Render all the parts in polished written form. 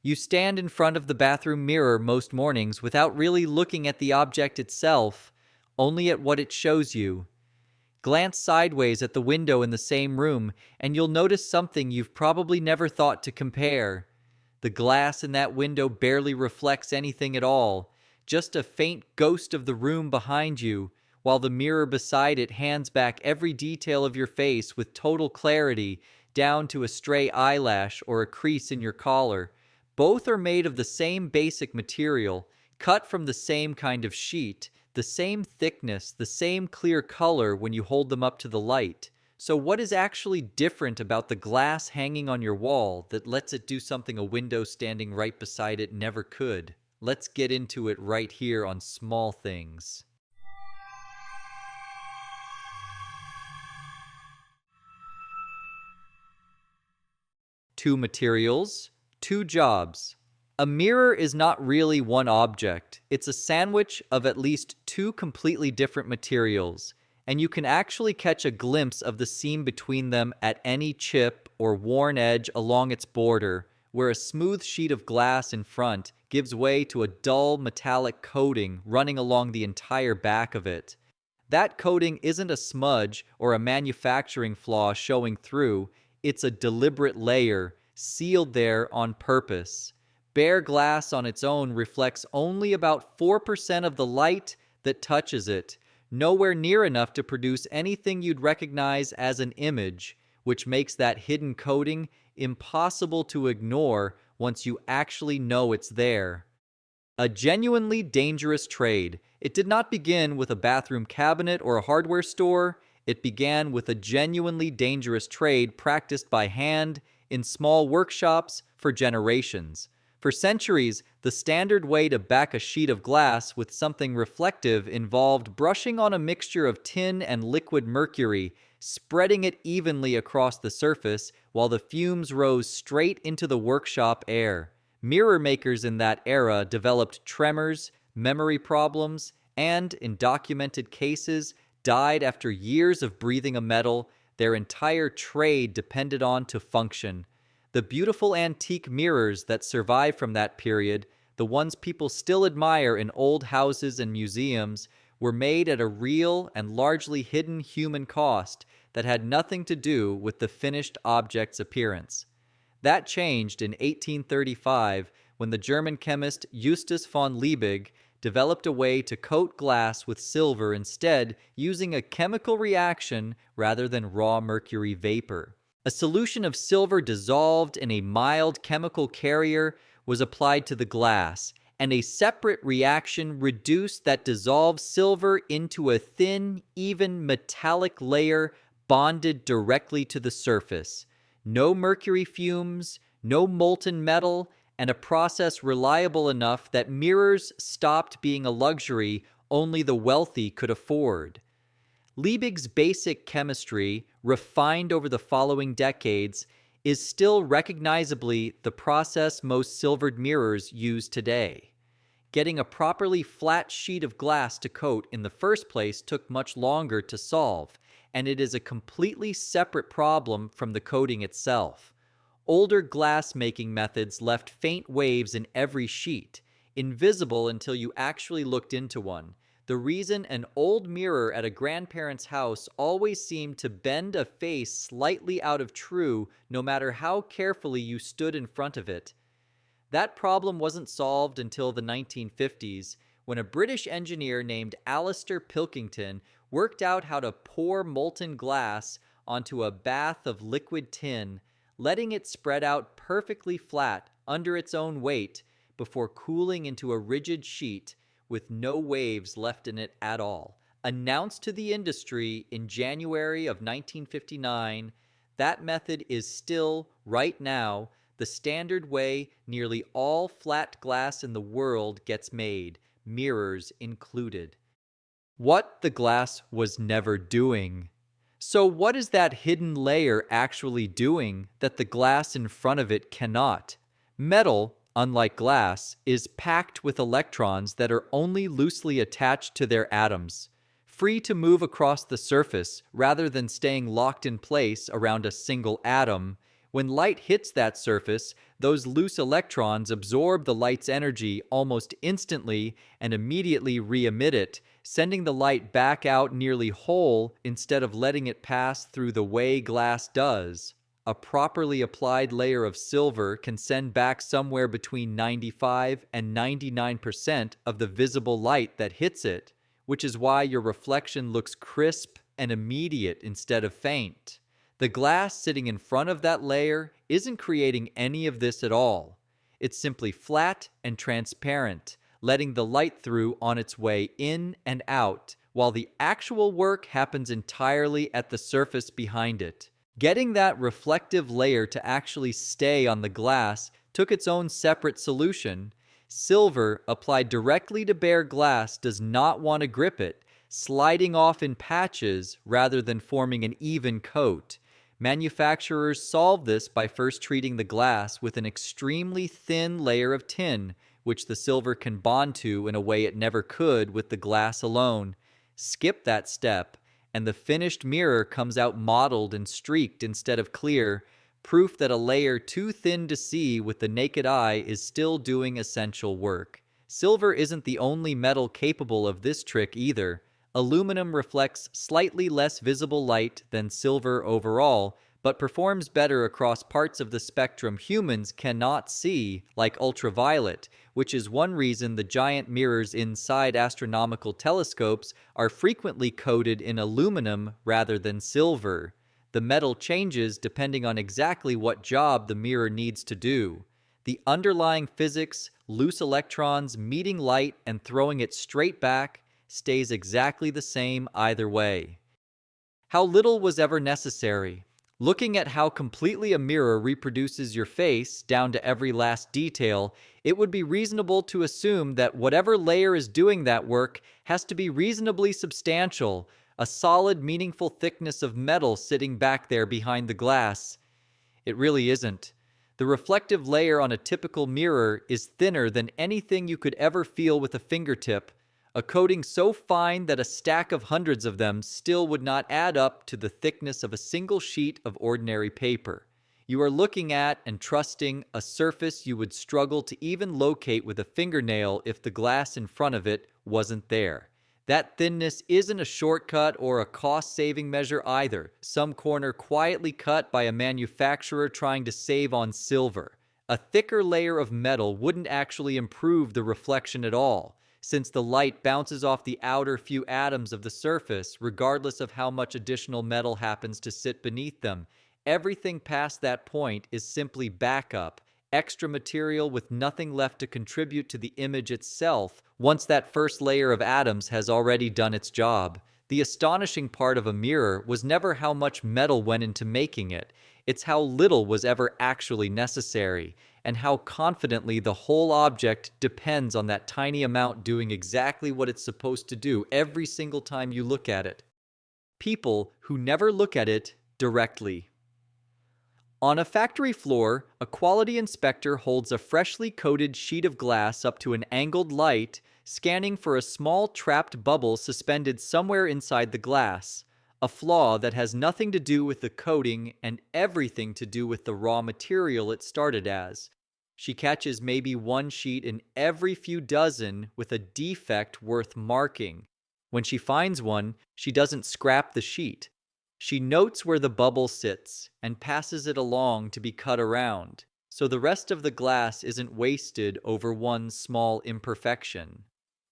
You stand in front of the bathroom mirror most mornings without really looking at the object itself, only at what it shows you. Glance sideways at the window in the same room, and you'll notice something you've probably never thought to compare. The glass in that window barely reflects anything at all, just a faint ghost of the room behind you, while the mirror beside it hands back every detail of your face with total clarity, down to a stray eyelash or a crease in your collar. Both are made of the same basic material, cut from the same kind of sheet, the same thickness, the same clear color when you hold them up to the light. So what is actually different about the glass hanging on your wall that lets it do something a window standing right beside it never could? Let's get into it right here on Small Things. 2 materials, 2 jobs. A mirror is not really one object. It's a sandwich of at least 2 completely different materials, and you can actually catch a glimpse of the seam between them at any chip or worn edge along its border, where a smooth sheet of glass in front gives way to a dull metallic coating running along the entire back of it. That coating isn't a smudge or a manufacturing flaw showing through, it's a deliberate layer, sealed there on purpose. Bare glass on its own reflects only about 4% of the light that touches it, nowhere near enough to produce anything you'd recognize as an image, which makes that hidden coating impossible to ignore once you actually know it's there. A genuinely dangerous trade. It did not begin with a bathroom cabinet or a hardware store. It began with a genuinely dangerous trade practiced by hand in small workshops for generations. For centuries, the standard way to back a sheet of glass with something reflective involved brushing on a mixture of tin and liquid mercury, spreading it evenly across the surface while the fumes rose straight into the workshop air. Mirror makers in that era developed tremors, memory problems, and, in documented cases, died after years of breathing a metal their entire trade depended on to function. The beautiful antique mirrors that survive from that period, the ones people still admire in old houses and museums, were made at a real and largely hidden human cost that had nothing to do with the finished object's appearance. That changed in 1835 when the German chemist Justus von Liebig developed a way to coat glass with silver instead, using a chemical reaction rather than raw mercury vapor. A solution of silver dissolved in a mild chemical carrier was applied to the glass, and a separate reaction reduced that dissolved silver into a thin, even metallic layer bonded directly to the surface. No mercury fumes, no molten metal, and a process reliable enough that mirrors stopped being a luxury only the wealthy could afford. Liebig's basic chemistry, refined over the following decades, is still recognizably the process most silvered mirrors use today. Getting a properly flat sheet of glass to coat in the first place took much longer to solve, and it is a completely separate problem from the coating itself. Older glass-making methods left faint waves in every sheet, invisible until you actually looked into one. The reason an old mirror at a grandparent's house always seemed to bend a face slightly out of true no matter how carefully you stood in front of it. That problem wasn't solved until the 1950s, when a British engineer named Alistair Pilkington worked out how to pour molten glass onto a bath of liquid tin, letting it spread out perfectly flat under its own weight before cooling into a rigid sheet with no waves left in it at all. Announced to the industry in January of 1959, that method is still, right now, the standard way nearly all flat glass in the world gets made, mirrors included. What the glass was never doing. So what is that hidden layer actually doing that the glass in front of it cannot? Metal, unlike glass, is packed with electrons that are only loosely attached to their atoms, free to move across the surface rather than staying locked in place around a single atom, When light hits that surface, those loose electrons absorb the light's energy almost instantly and immediately re-emit it, sending the light back out nearly whole instead of letting it pass through the way glass does. A properly applied layer of silver can send back somewhere between 95 and 99% of the visible light that hits it, which is why your reflection looks crisp and immediate instead of faint. The glass sitting in front of that layer isn't creating any of this at all. It's simply flat and transparent, letting the light through on its way in and out, while the actual work happens entirely at the surface behind it. Getting that reflective layer to actually stay on the glass took its own separate solution. Silver applied directly to bare glass does not want to grip it, sliding off in patches rather than forming an even coat. Manufacturers solved this by first treating the glass with an extremely thin layer of tin, which the silver can bond to in a way it never could with the glass alone. Skip that step, and the finished mirror comes out mottled and streaked instead of clear, proof that a layer too thin to see with the naked eye is still doing essential work. Silver isn't the only metal capable of this trick either. Aluminum reflects slightly less visible light than silver overall, but performs better across parts of the spectrum humans cannot see, like ultraviolet, which is one reason the giant mirrors inside astronomical telescopes are frequently coated in aluminum rather than silver. The metal changes depending on exactly what job the mirror needs to do. The underlying physics, loose electrons meeting light and throwing it straight back, stays exactly the same either way. How little was ever necessary. Looking at how completely a mirror reproduces your face, down to every last detail, it would be reasonable to assume that whatever layer is doing that work has to be reasonably substantial, a solid, meaningful thickness of metal sitting back there behind the glass. It really isn't. The reflective layer on a typical mirror is thinner than anything you could ever feel with a fingertip, a coating so fine that a stack of hundreds of them still would not add up to the thickness of a single sheet of ordinary paper. You are looking at and trusting a surface you would struggle to even locate with a fingernail if the glass in front of it wasn't there. That thinness isn't a shortcut or a cost-saving measure either, some corner quietly cut by a manufacturer trying to save on silver. A thicker layer of metal wouldn't actually improve the reflection at all, since the light bounces off the outer few atoms of the surface, regardless of how much additional metal happens to sit beneath them. Everything past that point is simply backup, extra material with nothing left to contribute to the image itself once that first layer of atoms has already done its job. The astonishing part of a mirror was never how much metal went into making it, it's how little was ever actually necessary, and how confidently the whole object depends on that tiny amount doing exactly what it's supposed to do every single time you look at it. People who never look at it directly. On a factory floor, a quality inspector holds a freshly coated sheet of glass up to an angled light, scanning for a small trapped bubble suspended somewhere inside the glass, a flaw that has nothing to do with the coating and everything to do with the raw material it started as. She catches maybe one sheet in every few dozen with a defect worth marking. When she finds one, she doesn't scrap the sheet. She notes where the bubble sits and passes it along to be cut around, so the rest of the glass isn't wasted over one small imperfection.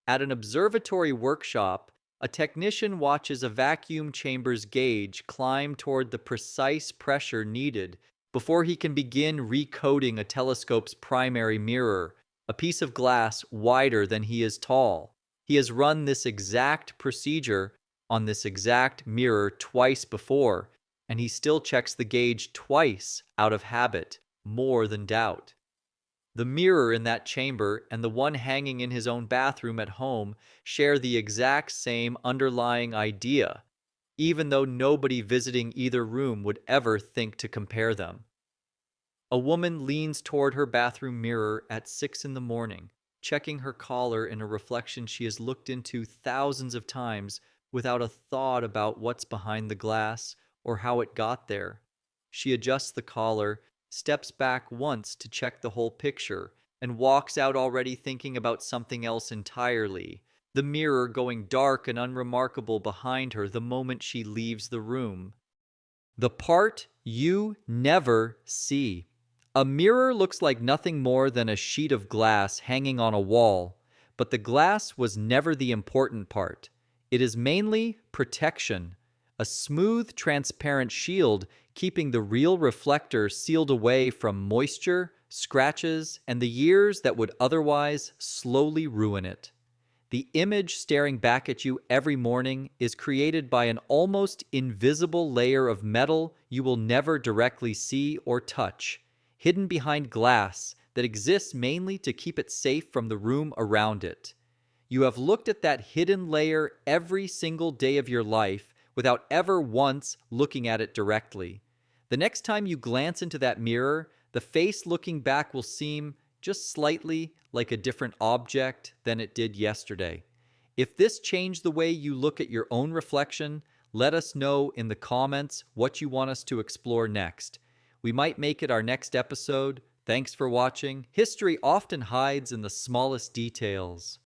At an observatory workshop, a technician watches a vacuum chamber's gauge climb toward the precise pressure needed before he can begin recoating a telescope's primary mirror, a piece of glass wider than he is tall. He has run this exact procedure on this exact mirror twice before, and he still checks the gauge twice out of habit, more than doubt. The mirror in that chamber and the one hanging in his own bathroom at home share the exact same underlying idea, even though nobody visiting either room would ever think to compare them. A woman leans toward her bathroom mirror at 6 in the morning, checking her collar in a reflection she has looked into thousands of times without a thought about what's behind the glass or how it got there. She adjusts the collar, steps back once to check the whole picture, and walks out already thinking about something else entirely, the mirror going dark and unremarkable behind her the moment she leaves the room. The part you never see. A mirror looks like nothing more than a sheet of glass hanging on a wall, but the glass was never the important part. It is mainly protection, a smooth, transparent shield keeping the real reflector sealed away from moisture, scratches, and the years that would otherwise slowly ruin it. The image staring back at you every morning is created by an almost invisible layer of metal you will never directly see or touch, hidden behind glass that exists mainly to keep it safe from the room around it. You have looked at that hidden layer every single day of your life without ever once looking at it directly. The next time you glance into that mirror, the face looking back will seem just slightly like a different object than it did yesterday. If this changed the way you look at your own reflection, let us know in the comments what you want us to explore next. We might make it our next episode. Thanks for watching. History often hides in the smallest details.